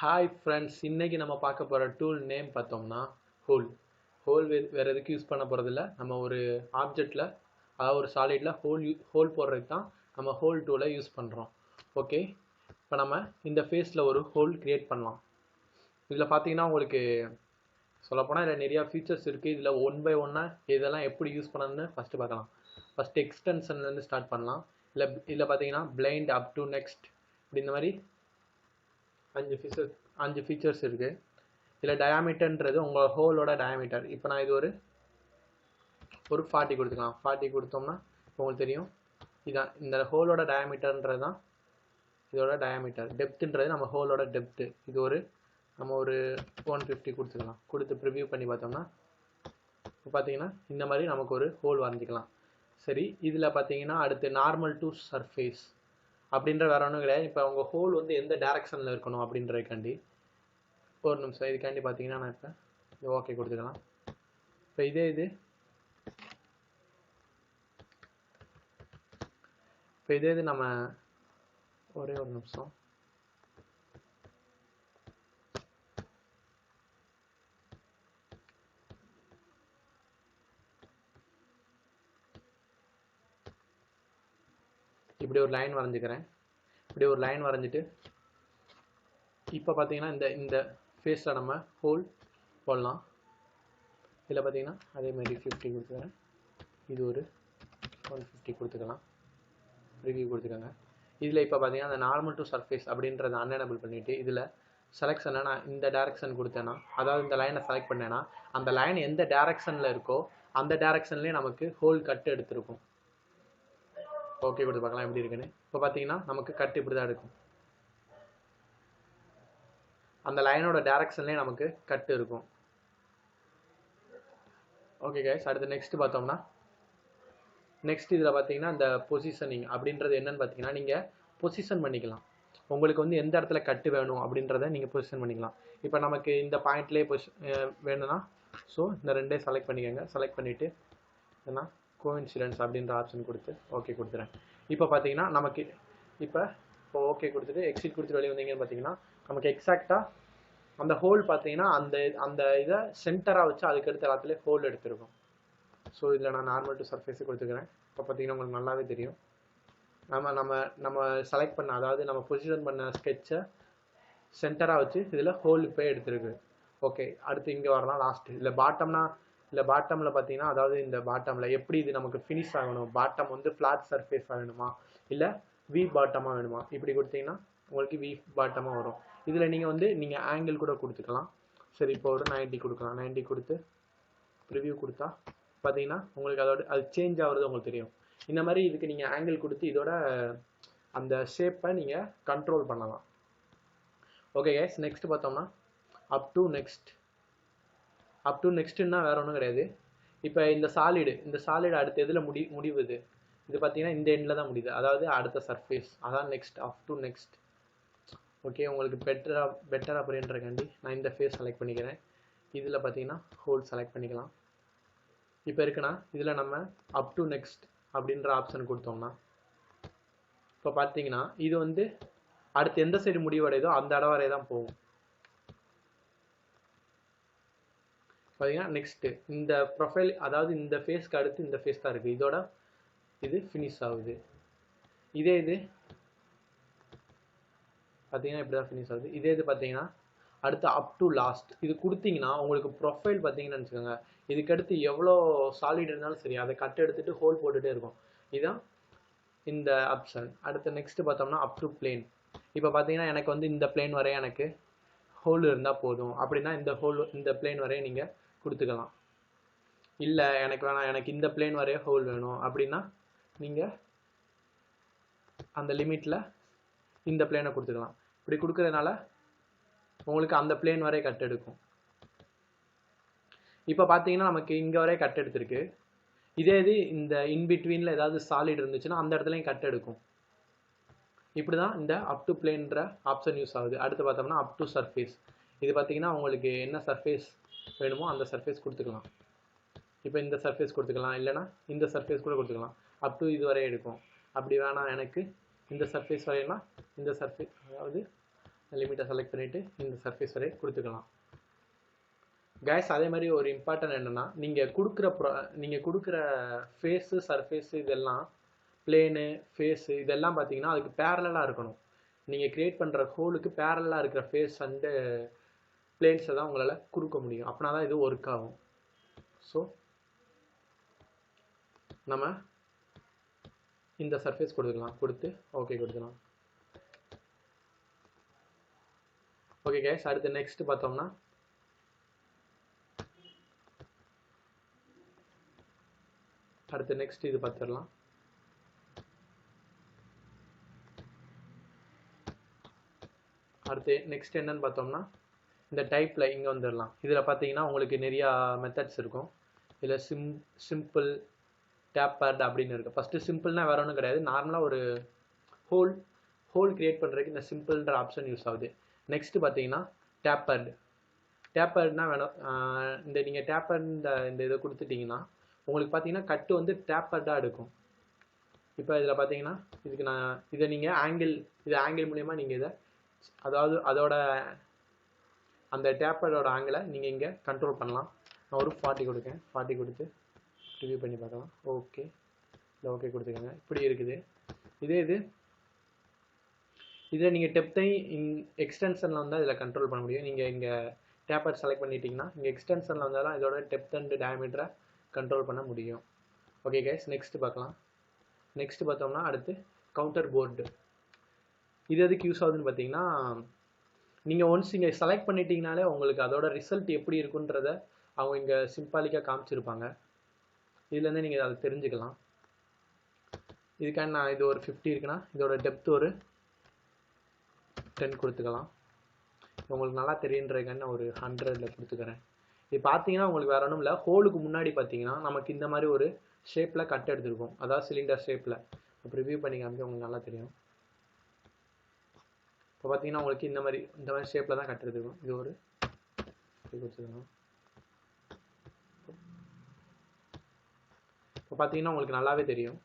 Hi friends, இன்னைக்கு நம்ம பார்க்க போகிற டூல் நேம் பார்த்தோம்னா ஹோல். ஹோல் வேறு எதுக்கு யூஸ் பண்ண போகிறதில்ல. நம்ம ஒரு ஆப்ஜெக்டில், அதாவது ஒரு சாலிடில் ஹோல் போடுறதுக்கு தான் நம்ம ஹோல் டூலை யூஸ் பண்ணுறோம். ஓகே, இப்போ நம்ம இந்த ஃபேஸில் ஒரு ஹோல் க்ரியேட் பண்ணலாம். இதில் பார்த்தீங்கன்னா உங்களுக்கு சொல்லப்போனால் இதில் நிறையா ஃபீச்சர்ஸ் இருக்குது. இதில் ஒன் பை ஒன்னாக இதெல்லாம் எப்படி யூஸ் பண்ணணும்னு ஃபஸ்ட்டு பார்க்கலாம். ஃபஸ்ட்டு எக்ஸ்டென்ஷன்லேருந்து ஸ்டார்ட் பண்ணலாம். இதில் பார்த்தீங்கன்னா பிளைண்ட் அப் டு நெக்ஸ்ட் இப்படி இந்த மாதிரி 5 ஃபீச்சர்ஸ் இருக்குது. இதில் டயாமீட்டர்ன்றது உங்கள் ஹோலோட டயாமீட்டர். இப்போ நான் இது ஒரு 40 கொடுத்துக்கலாம். 40 கொடுத்தோம்னா உங்களுக்கு தெரியும் இதான் இந்த ஹோலோட டயாமீட்டர்ன்றது தான் இதோட டயாமீட்டர். டெப்த்துன்றது நம்ம ஹோலோட டெப்த்து. இது நம்ம ஒரு 150 கொடுத்துக்கலாம். கொடுத்து ப்ரிவியூ பண்ணி பார்த்தோம்னா இப்போ பார்த்தீங்கன்னா இந்த மாதிரி நமக்கு ஒரு ஹோல் வரைஞ்சிக்கலாம். சரி, இதில் பார்த்தீங்கன்னா அடுத்து நார்மல் டு சர்ஃபேஸ் அப்படின்ற வேற ஒன்றும் கிடையாது. இப்போ உங்கள் ஹோல் வந்து எந்த டேரக்ஷனில் இருக்கணும் அப்படின்றதுக்காண்டி ஒரு நிமிஷம் இதுக்காண்டி பார்த்தீங்கன்னா நான் இப்போ இது ஓகே கொடுத்துக்கலாம். இப்போ இதே இது நம்ம ஒரே ஒரு நிமிஷம் இப்படி ஒரு லைன் வரைஞ்சிக்கிறேன். இப்படி ஒரு லைன் வரைஞ்சிட்டு இப்போ பார்த்தீங்கன்னா இந்த ஃபேஸில் நம்ம ஹோல் போடலாம். இதில் பார்த்தீங்கன்னா அதேமாதிரி 50 கொடுத்துக்கிறேன். இது ஒரு 150 கொடுத்துக்கலாம். ரிவ்யூ கொடுத்துக்கோங்க. இதில் இப்போ பார்த்தீங்கன்னா அந்த நார்மல் டு சர்ஃபேஸ் அப்படின்றத அன்எனபிள் பண்ணிவிட்டு இதில் செலெக்ஷனை நான் இந்த டேரெக்ஷன் கொடுத்தேன்னா, அதாவது இந்த லைனை செலக்ட் பண்ணேன்னா அந்த லைன் எந்த டேரெக்ஷனில் இருக்கோ அந்த டேரெக்ஷன்லேயே நமக்கு ஹோல் கட்டு எடுத்துருக்கும். ஓகே கொடுத்து பார்க்கலாம் எப்படி இருக்குன்னு. இப்போ பார்த்தீங்கன்னா நமக்கு கட்டு இப்படி தான் இருக்கும். அந்த லைனோட டேரெக்ஷன்லேயே நமக்கு கட்டு இருக்கும். ஓகே கைஸ், அடுத்து நெக்ஸ்ட் பார்த்தோம்னா நெக்ஸ்ட் இதில் பார்த்தீங்கன்னா இந்த பொசிஷனிங் அப்படின்றது என்னன்னு பார்த்தீங்கன்னா நீங்கள் பொசிஷன் பண்ணிக்கலாம். உங்களுக்கு வந்து எந்த இடத்துல கட்டு வேணும் அப்படின்றத நீங்கள் பொசிஷன் பண்ணிக்கலாம். இப்போ நமக்கு இந்த பாயிண்ட்லேயே வேணும்னா ஸோ இந்த ரெண்டே செலக்ட் பண்ணிக்கோங்க. செலக்ட் பண்ணிவிட்டு ஏன்னா கோஇன்சிடென்ஸ் அப்படின்ற ஆப்ஷன் கொடுத்து ஓகே கொடுத்துறேன். இப்போ பார்த்தீங்கன்னா நமக்கு இப்போ ஓகே கொடுத்துட்டு எக்ஸிட் கொடுத்துட்டு வெளியே வந்தீங்கன்னு பார்த்தீங்கன்னா நமக்கு எக்ஸாக்டாக அந்த ஹோல் பார்த்தீங்கன்னா அந்த இதை சென்டராக வச்சு அதுக்கடுத்த எல்லாத்துலேயே ஹோல் எடுத்துருக்கும். ஸோ இதில் நான் நார்மல் டு சர்ஃபேஸு கொடுத்துக்கிறேன். இப்போ பார்த்தீங்கன்னா உங்களுக்கு நல்லாவே தெரியும் நம்ம செலக்ட் பண்ண, அதாவது நம்ம பொசிஷன் பண்ண ஸ்கெட்சை சென்டராக வச்சு இதில் ஹோல் இப்போ எடுத்துருக்கு. ஓகே, அடுத்து இங்கே வரலாம் லாஸ்ட். இதில் பாட்டமில் பார்த்தீங்கன்னா, அதாவது இந்த பாட்டமில் எப்படி இது நமக்கு ஃபினிஷ் ஆகணும், பாட்டம் வந்து ஃப்ளாட் சர்ஃபேஸாக வேணுமா இல்லை வி பாட்டமாக வேணுமா, இப்படி கொடுத்தீங்கன்னா உங்களுக்கு வி பாட்டமாக வரும். இதில் நீங்கள் ஆங்கிள் கூட கொடுத்துக்கலாம். சரி, இப்போ ஒரு 90 கொடுக்கலாம். 90 கொடுத்து ப்ரிவ்யூ கொடுத்தா பார்த்தீங்கன்னா உங்களுக்கு அது சேஞ்ச் ஆகுறது உங்களுக்கு தெரியும். இந்த மாதிரி இதுக்கு நீங்கள் ஆங்கிள் கொடுத்து இதோட அந்த ஷேப்பை நீங்கள் கண்ட்ரோல் பண்ணலாம். ஓகே கைஸ், நெக்ஸ்ட் பார்த்தோம்னா அப் டு நெக்ஸ்ட்னா வேற ஒன்றும் கிடையாது. இப்போ இந்த சாலிடு அடுத்த எதில் முடிவுது இது பார்த்தீங்கன்னா இந்த எண்டில் தான் முடியுது, அதாவது அடுத்த சர்ஃபேஸ், அதான் next, up to next. Okay, உங்களுக்கு பெட்டர் அப்படின்றக்காண்டி நான் இந்த ஃபேஸ் செலக்ட் பண்ணிக்கிறேன். இதில் பார்த்தீங்கன்னா ஹோல் செலக்ட் பண்ணிக்கலாம். இப்போ இருக்குன்னா இதில் நம்ம அப் டு நெக்ஸ்ட் அப்படின்ற ஆப்ஷன் கொடுத்தோம்னா இப்போ பார்த்தீங்கன்னா இது வந்து அடுத்து எந்த சைடு முடிவடையதோ அந்த இடம் வரை தான் போகும். பார்த்தீங்கன்னா நெக்ஸ்ட்டு இந்த ப்ரொஃபைல், அதாவது இந்த ஃபேஸ்க்கு அடுத்து இந்த ஃபேஸ் தான் இருக்குது, இதோட இது ஃபினிஷ் ஆகுது. இதே இது பார்த்தீங்கன்னா இப்படி தான் ஃபினிஷ் ஆகுது. இதே இது பார்த்தீங்கன்னா அடுத்து அப் டு லாஸ்ட் இது கொடுத்தீங்கன்னா உங்களுக்கு ப்ரொஃபைல் பார்த்தீங்கன்னு வச்சுக்கோங்க, இதுக்கடுத்து எவ்வளோ சாலிட் இருந்தாலும் சரி அதை கட் எடுத்துகிட்டு ஹோல் போட்டுகிட்டே இருக்கும். இதுதான் இந்த ஆப்ஷன். அடுத்து நெக்ஸ்ட் பார்த்தோம்னா அப் டு பிளேன். இப்போ பார்த்தீங்கன்னா எனக்கு வந்து இந்த பிளேன் வரைய எனக்கு ஹோல் இருந்தால் போதும் அப்படின்னா இந்த பிளேன் வரைய நீங்கள் கொடுத்துக்கலாம். இல்லை எனக்கு வேணாம், எனக்கு இந்த பிளேன் வரைய ஹோல் வேணும் அப்படின்னா நீங்கள் அந்த லிமிட்டில் இந்த பிளேனை கொடுத்துக்கலாம். இப்படி கொடுக்கறதுனால உங்களுக்கு அந்த பிளேன் வரைய கட் எடுக்கும். இப்போ பார்த்தீங்கன்னா நமக்கு இங்கே வரைய கட் எடுத்திருக்கு. இதே இது இந்த இன்பிட்வீனில் ஏதாவது சாலிட் இருந்துச்சுன்னா அந்த இடத்துலையும் கட் எடுக்கும். இப்படி தான் இந்த அப் டு பிளேன்ற ஆப்ஷன் யூஸ் ஆகுது. அடுத்து பார்த்தோம்னா அப் டு சர்ஃபேஸ். இது பார்த்தீங்கன்னா உங்களுக்கு என்ன சர்ஃபேஸ் வேணுமோ அந்த சர்ஃபேஸ் கொடுத்துக்கலாம். இப்போ இந்த சர்ஃபேஸ் கொடுத்துக்கலாம், இல்லைனா இந்த சர்ஃபேஸ் கூட கொடுத்துக்கலாம். அப் டு இது வரைய எடுக்கும். அப்படி வேணாம் எனக்கு இந்த சர்ஃபேஸ் வரையனா இந்த சர்ஃபேஸ், அதாவது லிமிட்டை செலக்ட் பண்ணிவிட்டு இந்த சர்ஃபேஸ் வரை கொடுத்துக்கலாம். கைஸ் அதே மாதிரி ஒரு இம்பார்ட்டன்ட் என்னென்னா, நீங்கள் கொடுக்குற ஃபேஸு சர்ஃபேஸு இதெல்லாம் பிளேனு ஃபேஸு இதெல்லாம் பார்த்தீங்கன்னா அதுக்கு பேரலாக இருக்கணும். நீங்கள் க்ரியேட் பண்ணுற ஹோலுக்கு பேரலாக இருக்கிற ஃபேஸ் அண்டு பிளேன்ஸை தான் உங்களால் கொடுக்க முடியும். அப்படின்னா தான் இது ஒர்க் ஆகும். ஸோ நம்ம இந்த சர்ஃபேஸ் கொடுத்துக்கலாம், கொடுத்து ஓகே கொடுத்துக்கலாம். ஓகே கைஸ், அடுத்து நெக்ஸ்ட் பார்த்தோம்னா நெக்ஸ்ட் இது பார்த்துடலாம். அடுத்து நெக்ஸ்ட் என்னன்னு பார்த்தோம்னா இந்த டைப்பில் இங்கே வந்துடலாம். இதில் பார்த்தீங்கன்னா உங்களுக்கு நிறையா மெத்தட்ஸ் இருக்கும். இதில் சிம்பிள் டேப்பர்ட் அப்படின்னு இருக்குது. ஃபஸ்ட்டு சிம்பிள்னால் வேறு ஒன்றும் கிடையாது, நார்மலாக ஒரு ஹோல் க்ரியேட் பண்ணுறதுக்கு இந்த சிம்பிள்ன்ற ஆப்ஷன் யூஸ் ஆகுது. நெக்ஸ்ட்டு பார்த்தீங்கன்னா டேப்பர்ட்னா வேணும். இந்த நீங்கள் டேப்பர்ட் இந்த இதை கொடுத்துட்டிங்கன்னா உங்களுக்கு பார்த்தீங்கன்னா கட்டு வந்து டேப்பர்டாக எடுக்கும். இப்போ இதில் பார்த்தீங்கன்னா இதுக்கு இதை நீங்கள் ஆங்கிள் மூலயமா நீங்கள் இதை அதாவது அதோட அந்த டேப்பரோட ஆங்கிளை நீங்கள் இங்கே கண்ட்ரோல் பண்ணலாம். நான் ஒரு 40 கொடுக்கேன், 40 கொடுத்து ரிவ்யூ பண்ணி பார்க்கலாம். ஓகே, இல்லை ஓகே கொடுத்துக்கோங்க. இப்படி இருக்குது. இதில் நீங்கள் டெப்த்தை எக்ஸ்டென்ஷனில் வந்தால் இதில் கண்ட்ரோல் பண்ண முடியும். நீங்கள் இங்கே டேப்பர் செலக்ட் பண்ணிட்டீங்கன்னா இங்கே எக்ஸ்டென்ஷனில் வந்தால் தான் இதோட டெப்த் அண்ட் டயமீட்டரை கண்ட்ரோல் பண்ண முடியும். ஓகே கைஸ், நெக்ஸ்ட் பார்க்கலாம். நெக்ஸ்ட் பார்த்தோம்னா அடுத்து கவுண்டர் போர்டு. இது எதுக்கு யூஸ் ஆகுதுன்னு பார்த்தீங்கன்னா, நீங்கள் ஒன்ஸ் இங்கே செலக்ட் பண்ணிட்டீங்கனாலே உங்களுக்கு அதோட ரிசல்ட் எப்படி இருக்குன்றத அவங்க இங்கே சிம்பாலிக்காக காமிச்சிருப்பாங்க. இதுலேருந்து நீங்கள் அதை தெரிஞ்சுக்கலாம். இதுக்காக நான் இது ஒரு 50 இருக்குன்னா இதோட டெப்த் ஒரு 10 கொடுத்துக்கலாம். உங்களுக்கு நல்லா தெரியுன்றதுக்காக நான் ஒரு 100ல் கொடுத்துக்கிறேன். இது பார்த்தீங்கன்னா உங்களுக்கு வேறு ஒன்றும் இல்லை, ஹோலுக்கு முன்னாடி பார்த்தீங்கன்னா நமக்கு இந்த மாதிரி ஒரு ஷேப்பில் கட் எடுத்துருக்கும், அதாவது சிலிண்டர் ஷேப்பில். இப்போ ரிவ்யூ பண்ணி காமிக்க உங்களுக்கு நல்லா தெரியும். இப்போ பார்த்தீங்கன்னா உங்களுக்கு இந்த மாதிரி ஷேப்பில் தான் கட் எடுத்துருக்கும். இது ஒரு கொடுத்துக்கணும். இப்போ பார்த்தீங்கன்னா உங்களுக்கு நல்லாவே தெரியும்.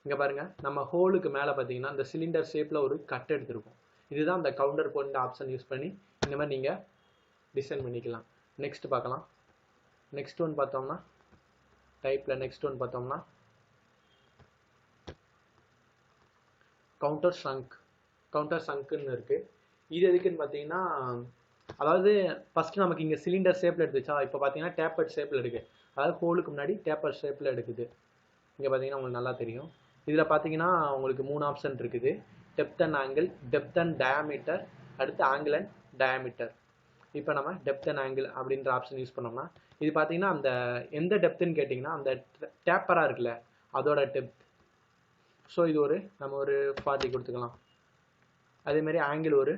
இங்கே பாருங்கள், நம்ம ஹோலுக்கு மேலே பார்த்தீங்கன்னா இந்த சிலிண்டர் ஷேப்பில் ஒரு கட் எடுத்துருக்கும். இதுதான் அந்த கவுண்டர் போர்ட் ஆப்ஷன் யூஸ் பண்ணி இந்த மாதிரி நீங்கள் டிசைன் பண்ணிக்கலாம். நெக்ஸ்ட் பார்க்கலாம். நெக்ஸ்ட் ஒன் பார்த்தோம்னா டைப்பில் நெக்ஸ்ட் ஒன் பார்த்தோம்னா கவுண்டர் சங்க்குன்னு இருக்குது. இது எதுக்குன்னு பார்த்தீங்கன்னா, அதாவது ஃபஸ்ட்டு நமக்கு இங்கே சிலிண்டர் ஷேப்பில் எடுத்துச்சா, இப்போ பார்த்தீங்கன்னா டேப்பர் ஷேப்பில் இருக்குது. அதாவது ஹோலுக்கு முன்னாடி டேப்பர் ஷேப்பில் எடுக்குது. இங்கே பார்த்தீங்கன்னா உங்களுக்கு நல்லா தெரியும். இதில் பார்த்தீங்கன்னா உங்களுக்கு 3 ஆப்ஷன் இருக்குது. Depth and angle, depth and diameter, அடுத்து ஆங்கிள் அண்ட் டயாமீட்டர். இப்போ நம்ம டெப்த் அண்ட் ஆங்கிள் அப்படின்ற ஆப்ஷன் யூஸ் பண்ணோம்னா இது பார்த்தீங்கன்னா அந்த எந்த டெப்த்துன்னு கேட்டிங்கன்னா அந்த டேப்பராக இருக்குல்ல அதோட டெப்த். ஸோ இது நம்ம ஒரு 40 கொடுத்துக்கலாம். அதேமாதிரி ஆங்கிள் ஒரு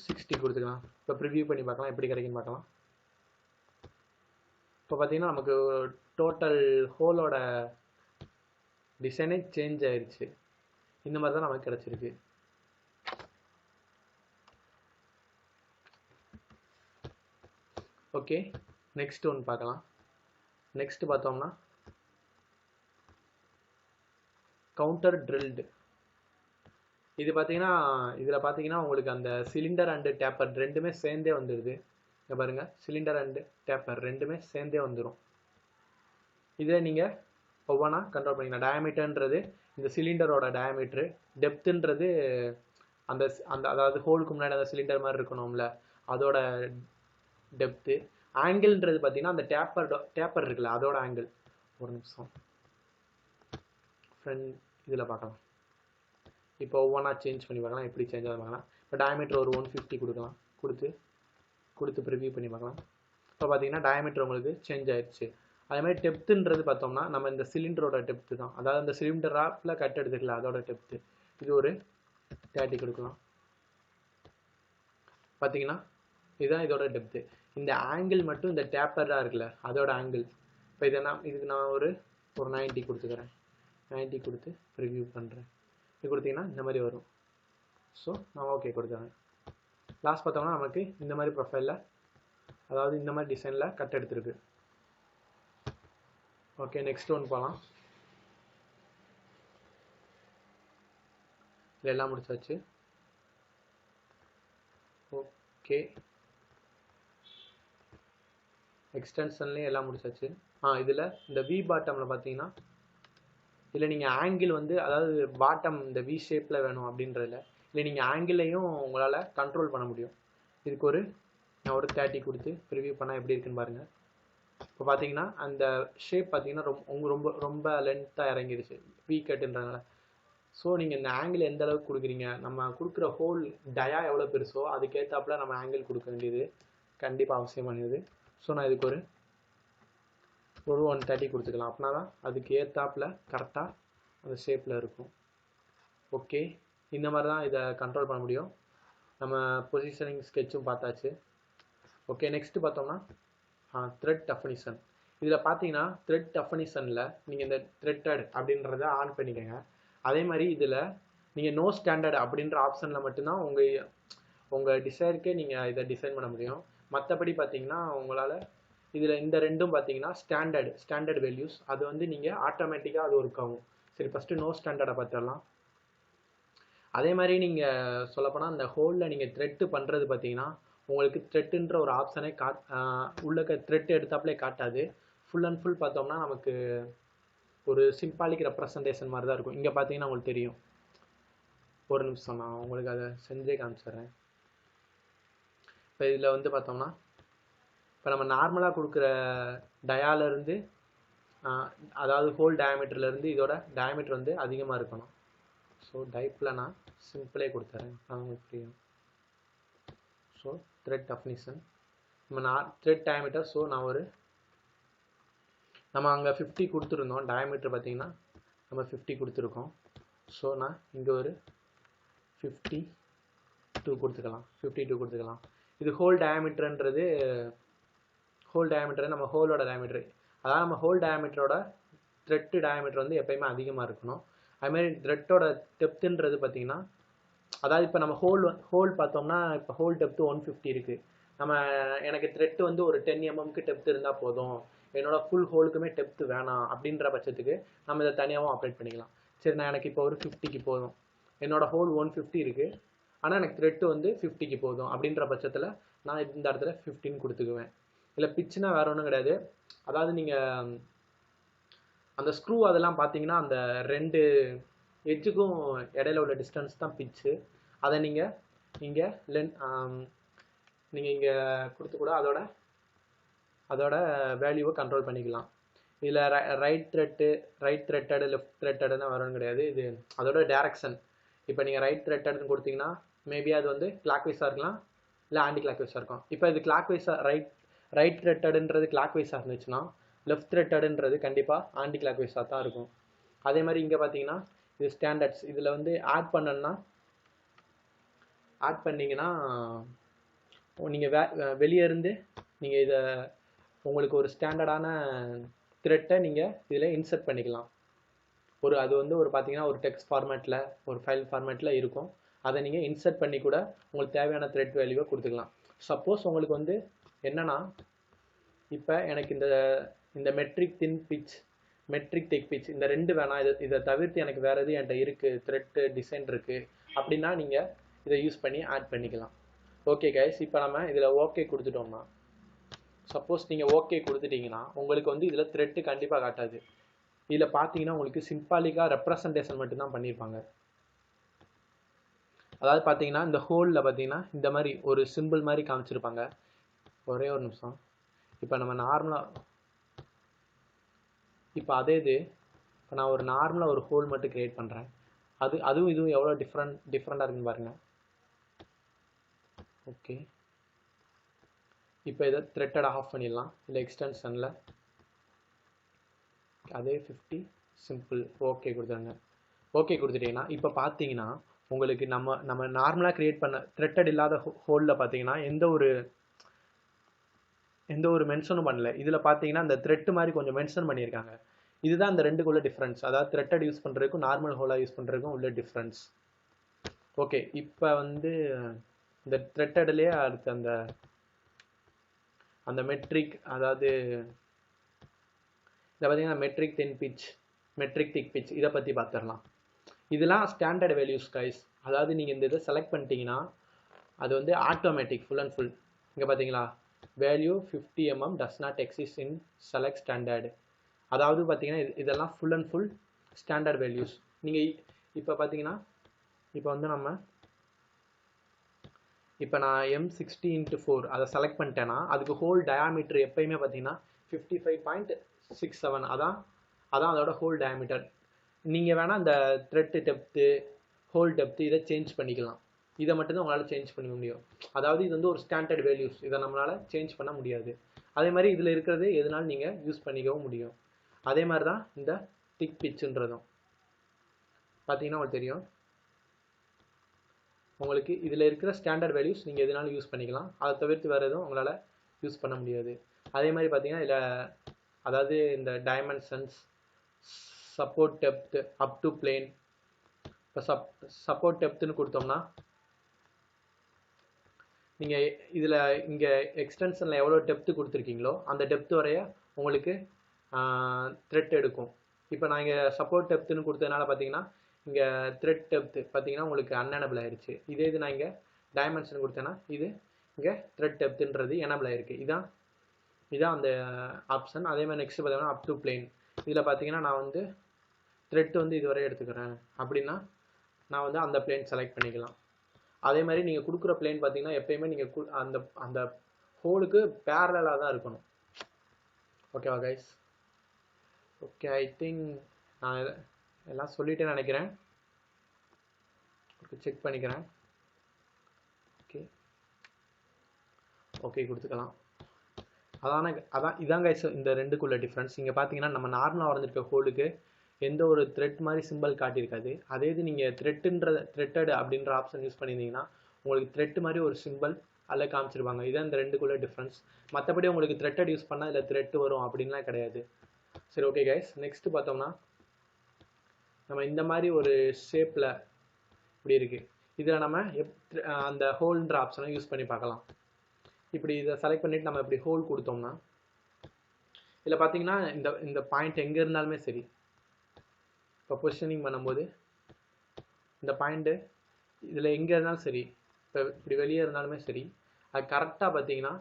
60 கொடுத்துக்கலாம். இப்போ ப்ரிவியூ பண்ணி பார்க்கலாம் எப்படி கிடைக்குன்னு பார்க்கலாம். இப்போ பார்த்தீங்கன்னா நமக்கு டோட்டல் ஹோலோட டிசைனே சேஞ்ச் ஆயிடுச்சு. இந்த மாதிரி தான் நமக்கு கிடச்சிருக்கு. ஓகே, நெக்ஸ்ட் ஒன்று பார்க்கலாம். நெக்ஸ்ட் பார்த்தோம்னா கவுண்டர் ட்ரில்டு. இது பார்த்தீங்கன்னா இதில் பார்த்தீங்கன்னா உங்களுக்கு அந்த சிலிண்டர் அண்டு டேப்பர் ரெண்டுமே சேர்ந்தே வந்துடுது. இங்கே பாருங்கள், சிலிண்டர் அண்டு டேப்பர் ரெண்டுமே சேர்ந்தே வந்துடும். இதில் நீங்கள் ஒவ்வொன்றா கண்ட்ரோல் பண்ணிக்கலாம். டயாமீட்டர்ன்றது இந்த சிலிண்டரோட டயாமீட்ரு, டெப்த்துன்றது அந்த அதாவது ஹோலுக்கு முன்னாடி அந்த சிலிண்டர் மாதிரி இருக்கணும்ல அதோட டெப்த்து. ஆங்கிள்ன்றது பார்த்தீங்கன்னா அந்த டேப்பர் இருக்குல்ல அதோட ஆங்கிள். ஒரு நிமிஷம் ஃப்ரெண்ட் இதில் பார்க்கலாம். இப்போ ஒவ்வொன்றா சேஞ்ச் பண்ணி பார்க்கலாம், எப்படி சேஞ்ச் ஆகுது பார்க்கலாம். இப்போ டயாமீட்டர் ஒரு 150 கொடுக்கலாம். கொடுத்து ப்ரிவியூ பண்ணி பார்க்கலாம். இப்போ பார்த்தீங்கன்னா டயாமீட்டர் உங்களுக்கு சேஞ்ச் ஆயிடுச்சு. அதேமாதிரி டெப்த்துன்றது பார்த்தோம்னா நம்ம இந்த சிலிண்டரோட டெப்த்து தான், அதாவது அந்த சிலிண்டராப்பில் கட் எடுத்துக்கலாம் அதோட டெப்த்து. இது ஒரு 30 கொடுக்கலாம். பார்த்தீங்கன்னா இதுதான் இதோட டெப்த்து. இந்த ஆங்கிள் மட்டும் இந்த டேப்பராக இருக்குல்ல அதோட ஆங்கிள். இப்போ இதுக்கு நான் ஒரு 90 கொடுத்துக்கிறேன். 90 கொடுத்து ப்ரிவியூ பண்ணுறேன். இது கொடுத்தீங்கன்னா இந்த மாதிரி வரும். ஸோ நான் ஓகே கொடுத்துறேன். லாஸ்ட் பார்த்தோம்னா நமக்கு இந்த மாதிரி ப்ரொஃபைலில் அதாவது இந்த மாதிரி டிசைனில் கட் எடுத்துருக்கு. ஓகே, நெக்ஸ்ட் ஒன் போகலாம். இதில் எல்லாம் முடிச்சாச்சு. ஓகே, எக்ஸ்டென்ஷன்லேயும் எல்லாம் முடிச்சாச்சு. இதில் இந்த வி பாட்டமில் பார்த்தீங்கன்னா இல்லை நீங்கள் ஆங்கிள் வந்து அதாவது பாட்டம் இந்த வி ஷேப்பில் வேணும் அப்படின்றதில்ல, இல்லை நீங்கள் ஆங்கிளையும் உங்களால் கண்ட்ரோல் பண்ண முடியும். இதுக்கு நான் ஒரு 30 கொடுத்து ப்ரிவியூ பண்ணால் எப்படி இருக்குன்னு பாருங்கள். இப்போ பார்த்தீங்கன்னா அந்த ஷேப் பார்த்தீங்கன்னா ரொம்ப ரொம்ப லென்த்தாக இறங்கிடுச்சு வி கட்டுன்றதுனால. ஸோ நீங்கள் இந்த ஆங்கிள் எந்த அளவுக்கு கொடுக்குறீங்க, நம்ம கொடுக்குற ஹோல் டயா எவ்வளோ பெருசோ அதுக்கேற்றாப்புல நம்ம ஆங்கிள் கொடுக்க வேண்டியது கண்டிப்பாக அவசியமானது. ஸோ நான் இதுக்கு ஒரு 130 கொடுத்துக்கலாம். அப்படின்னா தான் அதுக்கு ஏற்றாப்புல கரெக்டாக அந்த ஷேப்பில் இருக்கும். ஓகே, இந்த மாதிரி தான் இதை கண்ட்ரோல் பண்ண முடியும். நம்ம பொசிஷனிங் ஸ்கெட்சும் பார்த்தாச்சு. ஓகே, நெக்ஸ்ட்டு பார்த்தோம்னா த்ரெட் டெஃபினிஷன். இதில் பார்த்தீங்கன்னா த்ரெட் டெஃபினிஷனில் நீங்கள் இந்த த்ரெட்டட் அப்படின்றத ஆன் பண்ணிக்கோங்க. அதே மாதிரி இதில் நீங்கள் நோ ஸ்டாண்டர்ட் அப்படின்ற ஆப்ஷனில் மட்டும்தான் உங்கள் டிசைனுக்கே நீங்கள் இதை டிசைன் பண்ண முடியும். மற்றபடி பார்த்தீங்கன்னா உங்களால் இதில் இந்த ரெண்டும் பார்த்தீங்கன்னா ஸ்டாண்டர்ட் வேல்யூஸ், அது வந்து நீங்கள் ஆட்டோமேட்டிக்காக அது ஒர்க் ஆகும். சரி, ஃபஸ்ட்டு நோ ஸ்டாண்டர்டை பார்த்துடலாம். அதே மாதிரி நீங்கள் சொல்லப்போனால் அந்த ஹோலில் நீங்கள் த்ரெட்டு பண்ணுறது பார்த்தீங்கன்னா உங்களுக்கு த்ரெட்டுன்ற ஒரு ஆப்ஷனே உள்ளக்க த்ரெட் எடுத்தாப்புலே காட்டாது. ஃபுல் அண்ட் ஃபுல் பார்த்தோம்னா நமக்கு ஒரு சிம்பாலிக் ரெப்ரசன்டேஷன் மாதிரி தான் இருக்கும். இங்கே பார்த்தீங்கன்னா உங்களுக்கு தெரியும். ஒரு நிமிஷம் நான் உங்களுக்கு அதை செஞ்சே காமிச்சிடுறேன். இப்போ இதில் வந்து பார்த்தோம்னா இப்போ நம்ம நார்மலாக கொடுக்குற டயாலேருந்து அதாவது ஹோல் டயாமீட்டர்லேருந்து இதோட டயாமீட்டர் வந்து அதிகமாக இருக்கணும். ஸோ டைப்பில் நான் சிம்பிளே கொடுத்துறேன், உங்களுக்கு புரியும். ஸோ த்ரெட் டெஃபினிஷன் நம்ம த்ரெட் டயாமீட்டர். ஸோ நம்ம அங்கே 50 கொடுத்துருந்தோம். டயாமீட்டர் பார்த்தீங்கன்னா நம்ம 50 கொடுத்துருக்கோம். ஸோ நான் இங்கே ஒரு 52 கொடுத்துக்கலாம். இது ஹோல் டயாமீட்டர்ன்றது நம்ம ஹோலோட டயாமீட்டர். அதாவது நம்ம ஹோல் டயாமீட்டரோட த்ரெட் டயாமீட்டர் வந்து எப்பயுமே அதிகமாக இருக்கணும். அதுமாதிரி த்ரெட்டோட டெப்த்துன்றது பார்த்தீங்கன்னா அதாவது இப்போ நம்ம ஹோல் பார்த்தோம்னா இப்போ ஹோல் டெப்த்து 150 இருக்குது. எனக்கு த்ரெட் வந்து ஒரு 10 mmக்கு டெப்த் இருந்தால் போதும், என்னோட ஃபுல் ஹோலுக்குமே டெப்த்து வேணாம் அப்படின்ற பட்சத்துக்கு நம்ம இதை தனியாகவும் ஆப்ரேட் பண்ணிக்கலாம். சரி, எனக்கு இப்போ ஒரு 50க்கு போதும், என்னோட ஹோல் 150 இருக்குது, ஆனால் எனக்கு த்ரெட்டு வந்து 50க்கு போதும் அப்படின்ற பட்சத்தில் நான் இந்த இடத்துல 15 கொடுத்துக்குவேன். இல்லை பிச்சுனா வேற ஒன்றும் கிடையாது. அதாவது நீங்கள் அந்த ஸ்க்ரூ அதெல்லாம் பார்த்தீங்கன்னா அந்த 2 எட்ஜுக்கும் இடையில உள்ள டிஸ்டன்ஸ் தான் பிச்சு. அதை நீங்கள் இங்கே நீங்கள் இங்கே கொடுத்து கூட அதோட வேல்யூவை கண்ட்ரோல் பண்ணிக்கலாம். இதில் ரைட் த்ரெட்டடு லெஃப்ட் த்ரெட்டடுன்னு வரணும் கிடையாது. இது அதோட டேரக்ஷன். இப்போ நீங்கள் ரைட் த்ரெட்டடுன்னு கொடுத்தீங்கன்னா மேபி அது வந்து கிளாக் வைஸாக இருக்கலாம், இல்லை ஆன்டி கிளாக் வைஸாக இருக்கும். இப்போ இது கிளாக் வைஸாக ரைட் த்ரெட்டடுன்றது கிளாக் வைஸாக இருந்துச்சுன்னா லெஃப்ட் த்ரெட்டடுன்றது கண்டிப்பாக ஆன்டி கிளாக் வைஸாக தான் இருக்கும். அதே மாதிரி இங்கே பார்த்தீங்கன்னா இது ஸ்டாண்டர்ட்ஸ். இதில் வந்து ஆட் பண்ணிங்கன்னா நீங்கள் வெளியே இருந்து நீங்கள் இதை உங்களுக்கு ஒரு ஸ்டாண்டர்டான த்ரெட்டை நீங்கள் இதில் இன்சர்ட் பண்ணிக்கலாம். அது வந்து பார்த்தீங்கன்னா ஒரு டெக்ஸ்ட் ஃபார்மேட்டில் ஒரு ஃபைல் ஃபார்மேட்டில் இருக்கும். அதை நீங்கள் இன்சர்ட் பண்ணி கூட உங்களுக்கு தேவையான த்ரெட் வேல்யூவை கொடுத்துக்கலாம். சப்போஸ் உங்களுக்கு வந்து என்னன்னா இப்போ எனக்கு இந்த மெட்ரிக் திக் பிச் இந்த 2 வேணாம், இதை தவிர்த்து எனக்கு வேறு எது என்கிட்ட இருக்குது, த்ரெட்டு டிசைன் இருக்குது அப்படின்னா நீங்கள் இதை யூஸ் பண்ணி ஆட் பண்ணிக்கலாம். ஓகே கைஸ், இப்போ நம்ம இதில் ஓகே கொடுத்துட்டோம்னா சப்போஸ் நீங்கள் ஓகே கொடுத்துட்டீங்கன்னா உங்களுக்கு வந்து இதில் த்ரெட்டு கண்டிப்பாக காட்டாது. இதில் பார்த்தீங்கன்னா உங்களுக்கு சிம்பாலிக்காக ரெப்ரசன்டேஷன் மட்டும்தான் பண்ணியிருப்பாங்க. அதாவது பார்த்தீங்கன்னா இந்த ஹோலில் பார்த்தீங்கன்னா இந்த மாதிரி ஒரு சிம்பிள் மாதிரி காமிச்சிருப்பாங்க. ஒரே ஒரு நிமிஷம். இப்போ நம்ம நார்மலாக இப்போ இப்போ நான் ஒரு நார்மலாக ஒரு ஹோல் மட்டும் க்ரியேட் பண்ணுறேன். அதுவும் இதுவும் எவ்வளோ டிஃப்ரெண்ட்டாக இருக்குன்னு பாருங்கள். ஓகே, இப்போ இதை த்ரெட்டட் ஆஃப் பண்ணிடலாம். இல்லை எக்ஸ்டென்ஷனில் அதே 50 சிம்பிள் ஓகே கொடுத்துருங்க. ஓகே கொடுத்துட்டீங்கன்னா இப்போ பார்த்தீங்கன்னா உங்களுக்கு நம்ம நார்மலாக க்ரியேட் பண்ண த்ரெட்டட் இல்லாத ஹோலில் பார்த்தீங்கன்னா எந்த ஒரு மென்ஷனும் பண்ணல. இதில் பார்த்தீங்கன்னா இந்த த்ரெட்டு மாதிரி கொஞ்சம் மென்ஷன் பண்ணியிருக்காங்க. இதுதான் இந்த ரெண்டுக்குள்ள டிஃப்ரென்ஸ். அதாவது த்ரெட்டட் யூஸ் பண்ணுறதுக்கும் நார்மல் ஹோலாக யூஸ் பண்ணுறதுக்கும் உள்ள டிஃப்ரென்ஸ். ஓகே, இப்போ வந்து இந்த த்ரெட்டட்லேயே அடுத்து அந்த மெட்ரிக், அதாவது இதை பார்த்தீங்கன்னா மெட்ரிக் திக் பிச் இதை பற்றி பார்த்துடலாம். இதெல்லாம் ஸ்டாண்டர்ட் வேல்யூஸ் கைஸ். அதாவது நீங்கள் இந்த இதை செலக்ட் பண்ணிட்டீங்கன்னா அது வந்து ஆட்டோமேட்டிக் ஃபுல் அண்ட் ஃபுல். இங்கே பார்த்தீங்களா, value 50 mm does not exist in select standard. அதாவது பார்த்தீங்கன்னா இதெல்லாம் full and full standard values. நீங்கள் இப்போ பார்த்தீங்கன்னா இப்போ வந்து இப்போ நான் M60x4 அதை செலக்ட் பண்ணிட்டேன்னா அதுக்கு ஹோல் டயாமீட்டர் எப்பயுமே பார்த்தீங்கன்னா 55.67. அதான் அதோட ஹோல் டயாமீட்டர். நீங்கள் வேணால் அந்த த்ரெட்டு டெப்த்து, ஹோல் டெப்த்து இதை சேஞ்ச் பண்ணிக்கலாம். இதை மட்டும்தான் உங்களால் சேஞ்ச் பண்ண முடியும். அதாவது இது வந்து ஒரு ஸ்டாண்டர்ட் வேல்யூஸ், இதை நம்மளால் சேஞ்ச் பண்ண முடியாது. அதே மாதிரி இதில் இருக்கிறது எதனாலும் நீங்கள் யூஸ் பண்ணிக்கவும் முடியும். அதே மாதிரி தான் இந்த திக் பிச்சுன்றதும் பார்த்தீங்கன்னா உங்களுக்கு தெரியும். உங்களுக்கு இதில் இருக்கிற ஸ்டாண்டர்ட் வேல்யூஸ் நீங்கள் எதனாலும் யூஸ் பண்ணிக்கலாம். அதை தவிர்த்து வேறு எதுவும் உங்களால் யூஸ் பண்ண முடியாது. அதே மாதிரி பார்த்தீங்கன்னா இதில் அதாவது இந்த dimensions, support depth, up to plane. இப்போ சப்போர்ட் டெப்த்துன்னு கொடுத்தோம்னா நீங்கள் இதில் இங்கே எக்ஸ்டென்ஷனில் எவ்வளோ டெப்த்து கொடுத்துருக்கீங்களோ அந்த டெப்த் வரைய உங்களுக்கு த்ரெட் எடுக்கும். இப்போ நான் இங்கே சப்போர்ட் டெப்த்துன்னு கொடுத்ததுனால பார்த்தீங்கன்னா இங்கே த்ரெட் டெப்த்து பார்த்தீங்கன்னா உங்களுக்கு அன்எனபிள் ஆயிடுச்சு. இதே இது நான் இங்கே டைமென்ஷன் கொடுத்தேன்னா இது இங்கே த்ரெட் டெப்த்துன்றது எனபிள் ஆயிருக்கு. இதான் அந்த ஆப்ஷன். அதே மாதிரி நெக்ஸ்ட் பார்த்தீங்கன்னா அப் டு பிளேன். இதில் பார்த்தீங்கன்னா நான் வந்து த்ரெட் வந்து இதுவரை எடுத்துக்கிறேன் அப்படின்னா நான் வந்து அந்த பிளேன் செலக்ட் பண்ணிக்கலாம். அதே மாதிரி நீங்கள் கொடுக்குற பிளேன் பார்த்தீங்கன்னா எப்பயுமே நீங்கள் அந்த ஹோலுக்கு பேரலாக தான் இருக்கணும். ஓகேவா கைஸ்? ஓகே, ஐ திங்க் நான் எல்லாம் சொல்லிட்டேன்னு நினைக்கிறேன். செக் பண்ணிக்கிறேன். ஓகே கொடுத்துக்கலாம். இதான் கைஸ் இந்த ரெண்டுக்குள்ள டிஃப்ரென்ஸ். இங்கே பார்த்தீங்கன்னா நம்ம நார்மலாக வரைஞ்சிருக்க ஹோலுக்கு எந்த ஒரு த்ரெட் மாதிரி சிம்பிள் காட்டியிருக்காது. அதே இது நீங்கள் த்ரெட்டட் அப்படின்ற ஆப்ஷன் யூஸ் பண்ணியிருந்தீங்கன்னா உங்களுக்கு த்ரெட் மாதிரி ஒரு சிம்பிள் அதில் காமிச்சிருப்பாங்க. இதான் இந்த ரெண்டுக்குள்ள டிஃப்ரென்ஸ். மற்றபடி உங்களுக்கு த்ரெட்டட் யூஸ் பண்ணால் இதில் த்ரெட் வரும் அப்படின்லாம் கிடையாது. சரி, ஓகே கைஸ், நெக்ஸ்ட் பார்த்தோம்னா நம்ம இந்த மாதிரி ஒரு ஷேப்பில் இப்படி இருக்குது. இதில் நம்ம அந்த ஹோல்ன்ற ஆப்ஷனை யூஸ் பண்ணி பார்க்கலாம். இப்படி இதை செலக்ட் பண்ணிவிட்டு நம்ம இப்படி ஹோல் கொடுத்தோம்னா இதில் பார்த்தீங்கன்னா இந்த பாயிண்ட் எங்கே இருந்தாலுமே சரி, இப்போ பொசிஷனிங் பண்ணும்போது இந்த பாயிண்ட்டு இதில் எங்கே இருந்தாலும் சரி, இப்போ இப்படி வெளியே இருந்தாலுமே சரி, அது கரெக்டாக பார்த்தீங்கன்னா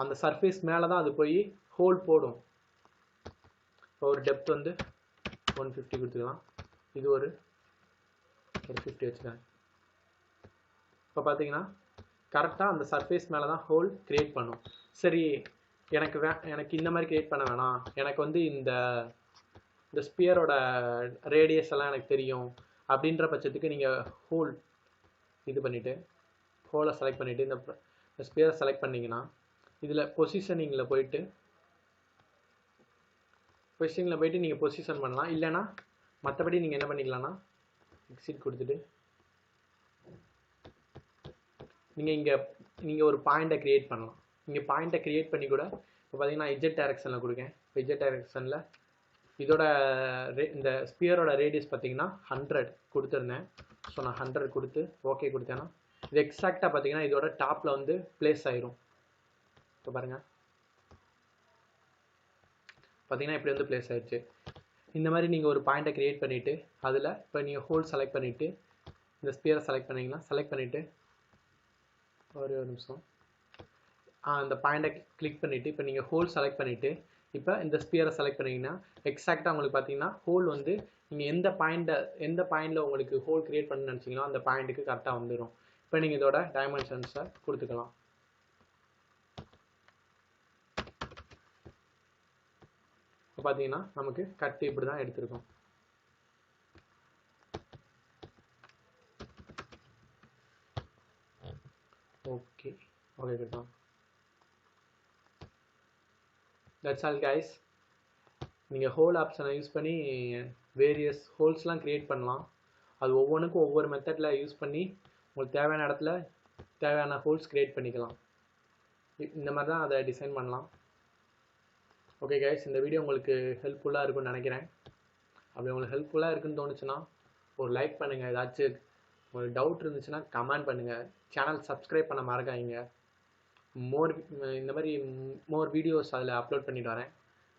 அந்த சர்ஃபேஸ் மேலே தான் அது போய் ஹோல் போடும். இப்போ ஒரு டெப்த் வந்து 150 கொடுத்துக்கலாம். இது ஒரு 50 வச்சுக்கலாம். இப்போ பார்த்தீங்கன்னா கரெக்டாக அந்த சர்ஃபேஸ் மேலே தான் ஹோல் க்ரியேட் பண்ணும். சரி, எனக்கு இந்த மாதிரி க்ரியேட் பண்ண வேணாம், எனக்கு வந்து இந்த ஸ்பியரோட ரேடியஸ் எல்லாம் எனக்கு தெரியும் அப்படின்ற பட்சத்துக்கு நீங்கள் ஹோல் இது பண்ணிவிட்டு ஹோலை செலக்ட் பண்ணிவிட்டு இந்த ஸ்பியரை செலக்ட் பண்ணிங்கன்னா இதில் பொசிஷனிங்கில் போயிட்டு நீங்கள் பொசிஷன் பண்ணலாம். இல்லைன்னா மற்றபடி நீங்கள் என்ன பண்ணிக்கலாம்னா எக்ஸிட் கொடுத்துட்டு நீங்கள் ஒரு பாயிண்ட்டை க்ரியேட் பண்ணலாம். நீங்கள் பாயிண்ட்டை க்ரியேட் பண்ணி கூட இப்போ பார்த்தீங்கன்னா இஜெட் டைரக்ஷனில் கொடுக்கேன். இப்போ இஜெட் டைரக்ஷனில் இதோட இந்த ஸ்பியரோட ரேடியஸ் பார்த்தீங்கன்னா 100 கொடுத்துருந்தேன். ஸோ நான் 100 கொடுத்து ஓகே கொடுத்தேன்னா இது எக்ஸாக்டாக பார்த்தீங்கன்னா இதோட டாப்பில் வந்து பிளேஸ் ஆயிரும். இப்போ பாருங்கள், பார்த்தீங்கன்னா இப்படி வந்து பிளேஸ் ஆயிடுச்சு. இந்த மாதிரி நீங்கள் ஒரு பாயிண்ட்டை க்ரியேட் பண்ணிவிட்டு அதில் இப்போ நீங்கள் ஹோல் செலக்ட் பண்ணிவிட்டு இந்த ஸ்பியரை செலக்ட் பண்ணிங்கன்னா செலக்ட் பண்ணிவிட்டு ஒரு நிமிஷம் அந்த பாயிண்ட்டை கிளிக் பண்ணிவிட்டு இப்போ நீங்கள் ஹோல் செலக்ட் பண்ணிவிட்டு இப்போ இந்த ஸ்பியரை செலக்ட் பண்ணிங்கன்னா எக்ஸாக்டாக உங்களுக்கு பார்த்தீங்கன்னா ஹோல் வந்து நீங்கள் எந்த பாயிண்டில் உங்களுக்கு ஹோல் க்ரியேட் பண்ணணும்னு நினச்சிங்களோ அந்த பாயிண்ட்டுக்கு கரெக்டாக வந்துடும். இப்போ நீங்கள் இதோட டைமென்ஷன்ஸை கொடுத்துக்கலாம். இப்போ பார்த்தீங்கன்னா நமக்கு கட்டு இப்படி தான் எடுத்திருக்கோம். ஓகே கிட்டோம். That's all guys. நீங்கள் ஹோல் ஆப்ஷனை யூஸ் பண்ணி வேரியஸ் ஹோல்ஸ்லாம் க்ரியேட் பண்ணலாம். அது ஒவ்வொன்றுக்கும் ஒவ்வொரு மெத்தடில் யூஸ் பண்ணி உங்களுக்கு தேவையான இடத்துல தேவையான ஹோல்ஸ் க்ரியேட் பண்ணிக்கலாம். இந்த மாதிரி தான் அதை டிசைன் பண்ணலாம். ஓகே கைஸ், இந்த வீடியோ உங்களுக்கு ஹெல்ப்ஃபுல்லாக இருக்கும்னு நினைக்கிறேன். அப்படி உங்களுக்கு ஹெல்ப்ஃபுல்லாக இருக்குன்னு தோணுச்சுன்னா ஒரு லைக் பண்ணுங்கள். ஏதாச்சும் உங்களுக்கு டவுட் இருந்துச்சுன்னா கமெண்ட் பண்ணுங்கள். சேனல் சப்ஸ்கிரைப் பண்ண மறக்காதீங்க. இந்த மாதிரி மோர் வீடியோஸ் அதில் அப்லோட் பண்ணிட்டு வரேன்.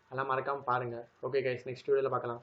அதெல்லாம் மறக்காமல் பாருங்கள். ஓகே கைஸ், நெக்ஸ்ட் வீடியோவில் பார்க்கலாம்.